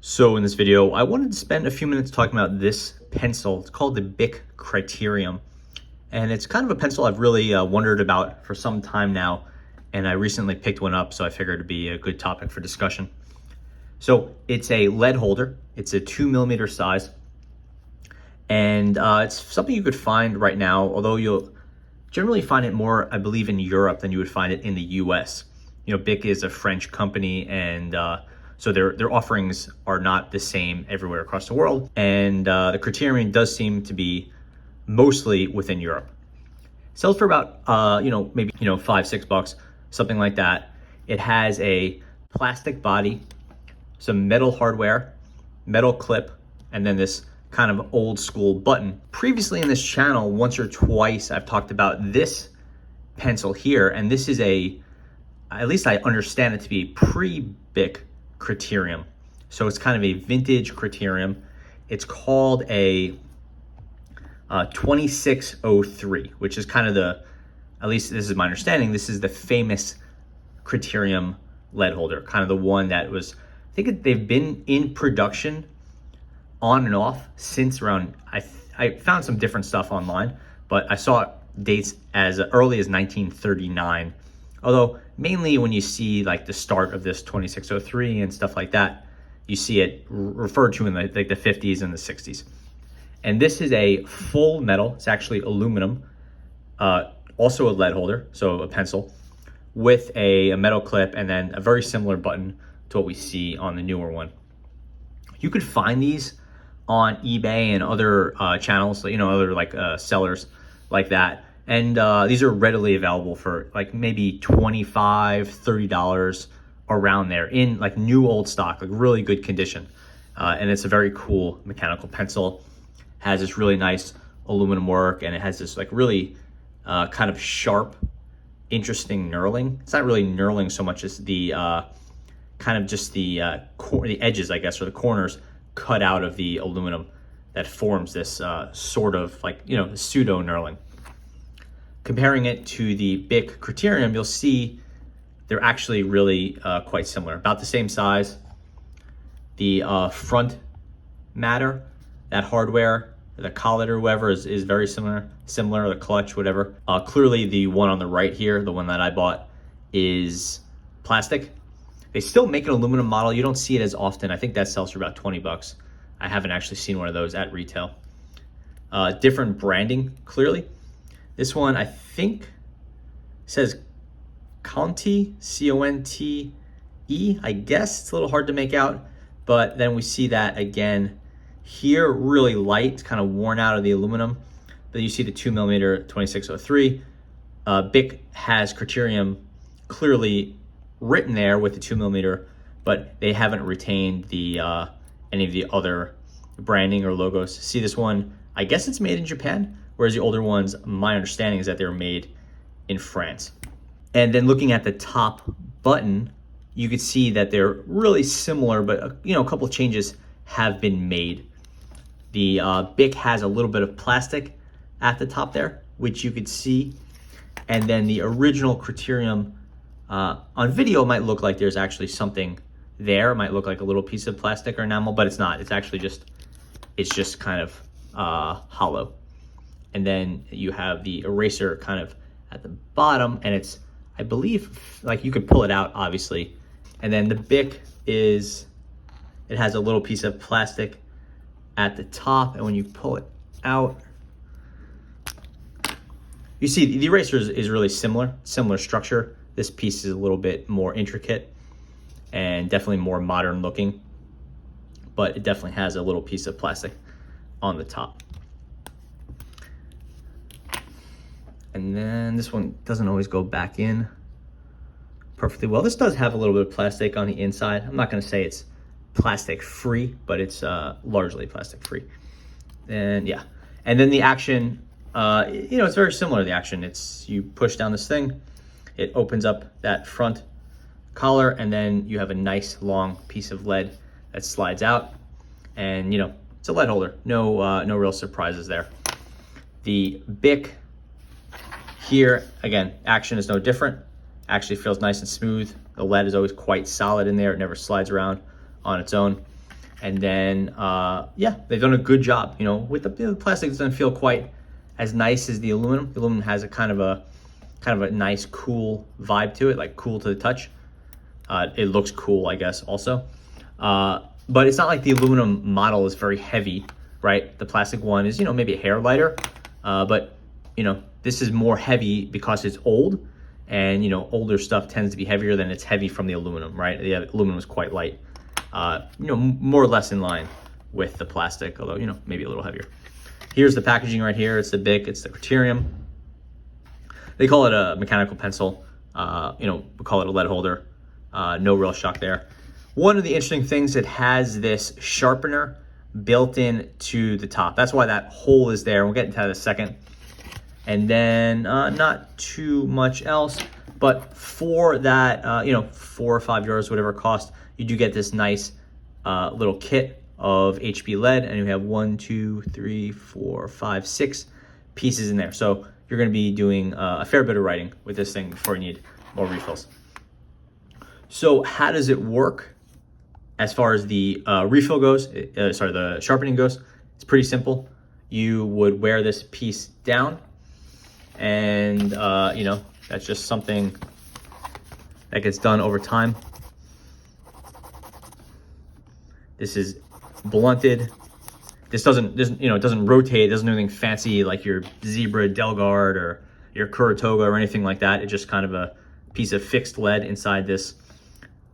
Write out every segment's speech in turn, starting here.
So in this video, I wanted to spend a few minutes talking about this pencil. It's called the Bic Criterium. And it's kind of a pencil I've really wondered about for some time now. And I recently picked one up, so I figured it'd be a good topic for discussion. So it's a lead holder. It's a 2mm size. And it's something you could find right now, although you'll generally find it more, I believe, in Europe than you would find it in the US. You know, Bic is a French company, and so their offerings are not the same everywhere across the world. And the Criterium does seem to be mostly within Europe. It sells for about, maybe $5-6, something like that. It has a plastic body, some metal hardware, metal clip, and then this kind of old school button. Previously in this channel, once or twice, I've talked about this pencil here, and this is at least I understand it to be pre-Bic Criterium. So it's kind of a vintage Criterium. It's called a 2603, which is kind of at least this is my understanding, this is the famous Criterium lead holder, kind of the one that was, I think they've been in production on and off since around, I found some different stuff online, but I saw dates as early as 1939. Although mainly when you see like the start of this 2603 and stuff like that, you see it referred to in the 50s and the 60s. And this is a full metal, it's actually aluminum, also a lead holder, so a pencil, with a metal clip and then a very similar button to what we see on the newer one. You could find these on eBay and other channels, other sellers like that. And these are readily available for like maybe $25, $30 around there in like new old stock, like really good condition. And it's a very cool mechanical pencil. Has this really nice aluminum work, and it has this like really kind of sharp, interesting knurling. It's not really knurling so much as the kind of just the edges, I guess, or the corners cut out of the aluminum that forms this sort of like, pseudo knurling. Comparing it to the Bic Criterium, you'll see they're actually really quite similar, about the same size. The front matter, that hardware, the collet or whatever is very similar, the clutch, whatever. Clearly the one on the right here, the one that I bought, is plastic. They still make an aluminum model. You don't see it as often. I think that sells for about $20. I haven't actually seen one of those at retail. Different branding, clearly. This one, I think, says Conti, C-O-N-T-E, I guess. It's a little hard to make out, but then we see that again here, really light. It's kind of worn out of the aluminum. Then you see the 2mm 2603. Bic has Criterium clearly written there with the 2mm, but they haven't retained the any of the other branding or logos. See this one, I guess it's made in Japan, whereas the older ones, my understanding is that they were made in France. And then looking at the top button, you could see that they're really similar, but a couple of changes have been made. The Bic has a little bit of plastic at the top there, which you could see. And then the original Criterium on video might look like there's actually something there. It might look like a little piece of plastic or enamel, but it's not. It's actually just kind of hollow. And then you have the eraser kind of at the bottom, and it's, I believe, like you could pull it out, obviously. And then the Bic it has a little piece of plastic at the top, and when you pull it out, you see the eraser is really similar structure. This piece is a little bit more intricate and definitely more modern looking, but it definitely has a little piece of plastic on the top. And then this one doesn't always go back in perfectly well. This does have a little bit of plastic on the inside. I'm not going to say it's plastic free, but it's largely plastic free. And yeah, and then the action, it's very similar to the action. It's you push down this thing, it opens up that front collar, and then you have a nice long piece of lead that slides out, and it's a lead holder. No real surprises there. The Bic here, again, action is no different. Actually feels nice and smooth. The lead is always quite solid in there. It never slides around on its own. And then, yeah, they've done a good job. You know, with the plastic doesn't feel quite as nice as the aluminum. The aluminum has a kind of a nice, cool vibe to it, like cool to the touch. It looks cool, I guess, also. But it's not like the aluminum model is very heavy, right? The plastic one is, you know, maybe a hair lighter, but, you know, this is more heavy because it's old, and, you know, older stuff tends to be heavier than it's heavy from the aluminum, right? The aluminum is quite light, you know, more or less in line with the plastic, although, you know, maybe a little heavier. Here's the packaging right here. It's the Bic, it's the Criterium. They call it a mechanical pencil. You know, we call it a lead holder. No real shock there. One of the interesting things, it has this sharpener built in to the top. That's why that hole is there. We'll get into that in a second. And then not too much else, but for that, you know, $4 or $5, whatever it costs, you do get this nice little kit of HB lead, and you have 1, 2, 3, 4, 5, 6 pieces in there. So you're going to be doing a fair bit of writing with this thing before you need more refills. So how does it work as far as the refill goes? The sharpening goes. It's pretty simple. You would wear this piece down, and you know, that's just something that gets done over time. This is blunted. This doesn't you know, it doesn't rotate. It doesn't do anything fancy like your Zebra Delgard or your Kuratoga or anything like that. It's just kind of a piece of fixed lead inside this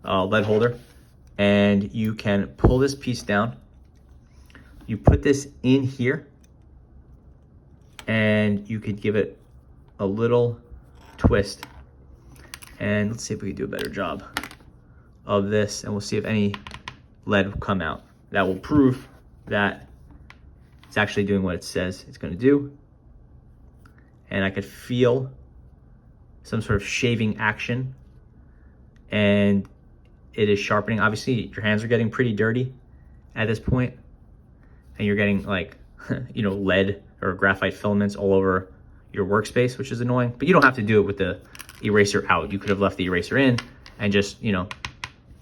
lead holder, and you can pull this piece down. You put this in here, and you could give it a little twist, and let's see if we can do a better job of this, and we'll see if any lead will come out. That will prove that it's actually doing what it says it's going to do. And I could feel some sort of shaving action, and it is sharpening. Obviously, your hands are getting pretty dirty at this point, and you're getting, like, you know, lead or graphite filaments all over your workspace, which is annoying. But you don't have to do it with the eraser out. You could have left the eraser in and just, you know,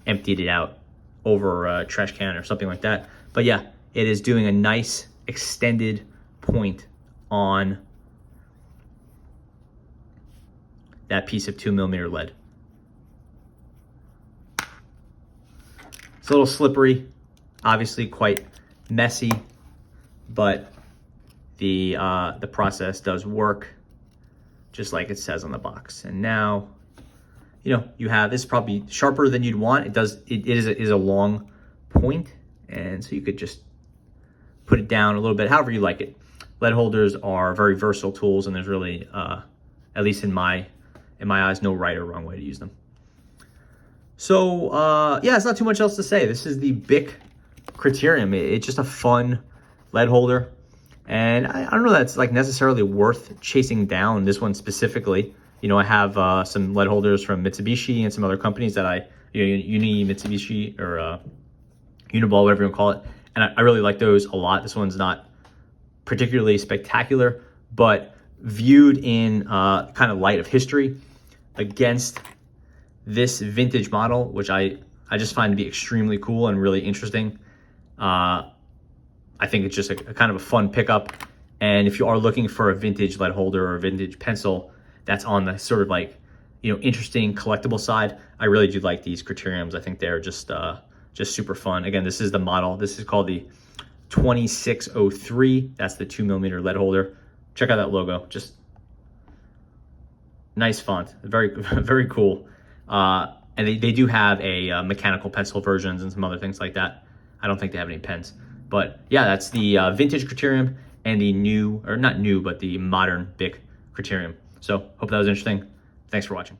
emptied it out over a trash can or something like that. But yeah, it is doing a nice extended point on that piece of 2mm lead. It's a little slippery, obviously quite messy, but the process does work just like it says on the box. And now, you know, you have, this is probably sharper than you'd want. It is a long point, and so you could just put it down a little bit, however you like it. Lead holders are very versatile tools, and there's really, at least in my eyes, no right or wrong way to use them. So yeah, it's not too much else to say. This is the Bic Criterium. It's just a fun lead holder, and I don't know that it's like necessarily worth chasing down this one specifically. You know, I have some lead holders from Mitsubishi and some other companies that Mitsubishi or Uniball, whatever you want to call it, and I really like those a lot. This one's not particularly spectacular, but viewed in kind of light of history against this vintage model, which I just find to be extremely cool and really interesting. I think it's just a kind of a fun pickup. And if you are looking for a vintage lead holder or a vintage pencil that's on the sort of, like, you know, interesting collectible side, I really do like these Criteriums. I think they're just super fun. Again, this is the model. This is called the 2603. That's the 2mm lead holder. Check out that logo. Just nice font. Very, very cool. And they do have a mechanical pencil versions and some other things like that. I don't think they have any pens. But yeah, that's the vintage Criterium and the new, or not new, but the modern Bic Criterium. So hope that was interesting. Thanks for watching.